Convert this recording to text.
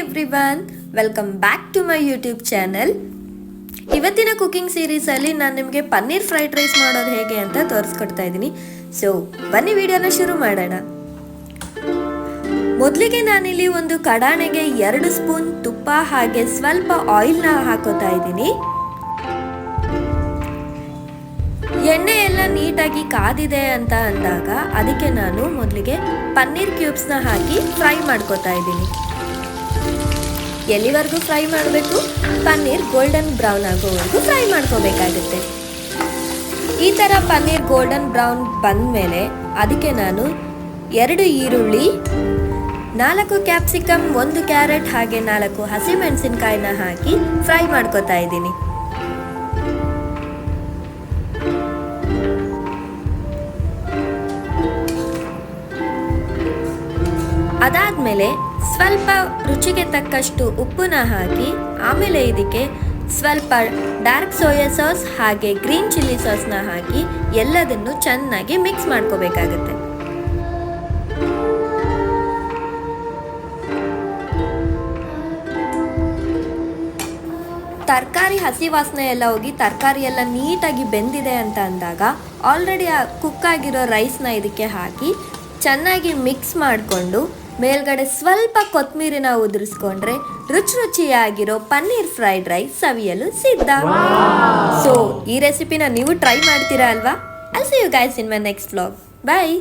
Everyone, welcome back to my YouTube channel. ಇವತ್ತಿನ cooking ಸೀರೀಸಲ್ಲಿ ನಾನು ನಿಮಗೆ ಪನ್ನೀರ್ ಫ್ರೈಡ್ ರೈಸ್ ಮಾಡೋದು ಹೇಗೆ ಅಂತ ತೋರಿಸ್ಕೊಡ್ತಾ ಇದ್ದೀನಿ. ಸೊ ಬನ್ನಿ ವಿಡಿಯೋನ ಶುರು ಮಾಡೋಣ. ಮೊದಲಿಗೆ ನಾನಿಲ್ಲಿ ಒಂದು ಕಡಾನೆಗೆ 2 ಸ್ಪೂನ್ ತುಪ್ಪ ಹಾಗೆ ಸ್ವಲ್ಪ ಆಯಿಲ್ನ ಹಾಕೋತಾ ಇದ್ದೀನಿ. ಎಣ್ಣೆ ಎಲ್ಲ ನೀಟಾಗಿ ಕಾದಿದೆ ಅಂತ ಅಂದಾಗ ಅದಕ್ಕೆ ನಾನು ಮೊದಲಿಗೆ ಪನ್ನೀರ್ ಕ್ಯೂಬ್ಸ್ನ ಹಾಕಿ ಫ್ರೈ ಮಾಡ್ಕೋತಾ ಇದ್ದೀನಿ. ಎಲ್ಲಿವರೆಗೂ ಫ್ರೈ ಮಾಡಬೇಕು? ಪನ್ನೀರ್ ಗೋಲ್ಡನ್ ಬ್ರೌನ್ ಆಗೋವರೆಗೂ ಫ್ರೈ ಮಾಡ್ಕೋಬೇಕಾಗುತ್ತೆ. ಈ ಥರ ಪನ್ನೀರ್ ಗೋಲ್ಡನ್ ಬ್ರೌನ್ ಬಂದಮೇಲೆ ಅದಕ್ಕೆ ನಾನು 2 ಈರುಳ್ಳಿ, 4 ಕ್ಯಾಪ್ಸಿಕಮ್, 1 ಕ್ಯಾರೆಟ್ ಹಾಗೆ 4 ಹಸಿಮೆಣಸಿನಕಾಯಿನ ಹಾಕಿ ಫ್ರೈ ಮಾಡ್ಕೋತಾ ಇದ್ದೀನಿ. ಅದಾದಮೇಲೆ ಸ್ವಲ್ಪ ರುಚಿಗೆ ತಕ್ಕಷ್ಟು ಉಪ್ಪನ್ನ ಹಾಕಿ ಆಮೇಲೆ ಇದಕ್ಕೆ ಸ್ವಲ್ಪ ಡಾರ್ಕ್ ಸೋಯಾ ಸಾಸ್ ಹಾಗೆ ಗ್ರೀನ್ ಚಿಲ್ಲಿ ಸಾಸ್ನ ಹಾಕಿ ಎಲ್ಲದನ್ನು ಚೆನ್ನಾಗಿ ಮಿಕ್ಸ್ ಮಾಡ್ಕೋಬೇಕಾಗುತ್ತೆ. ತರಕಾರಿ ಹಸಿ ವಾಸನೆ ಎಲ್ಲ ಹೋಗಿ ತರಕಾರಿ ಎಲ್ಲ ನೀಟಾಗಿ ಬೆಂದಿದೆ ಅಂತ ಅಂದಾಗ ಆಲ್ರೆಡಿ ಕುಕ್ ಆಗಿರೋ ರೈಸ್ನ ಇದಕ್ಕೆ ಹಾಕಿ ಚೆನ್ನಾಗಿ ಮಿಕ್ಸ್ ಮಾಡಿಕೊಂಡು ಮೇಲ್ಗಡೆ ಸ್ವಲ್ಪ ಕೊತ್ತಂಬರಿನ ಉದುರಿಸ್ಕೊಂಡ್ರೆ ರುಚಿಯಾಗಿರೋ ಪನ್ನೀರ್ ಫ್ರೈಡ್ ರೈಸ್ ಸವಿಯಲು ಸಿದ್ಧ. ಸೊ ಈ ರೆಸಿಪಿನ ನೀವು ಟ್ರೈ ಮಾಡ್ತೀರಾ ಅಲ್ವಾ? I'll see you guys in my next vlog. Bye.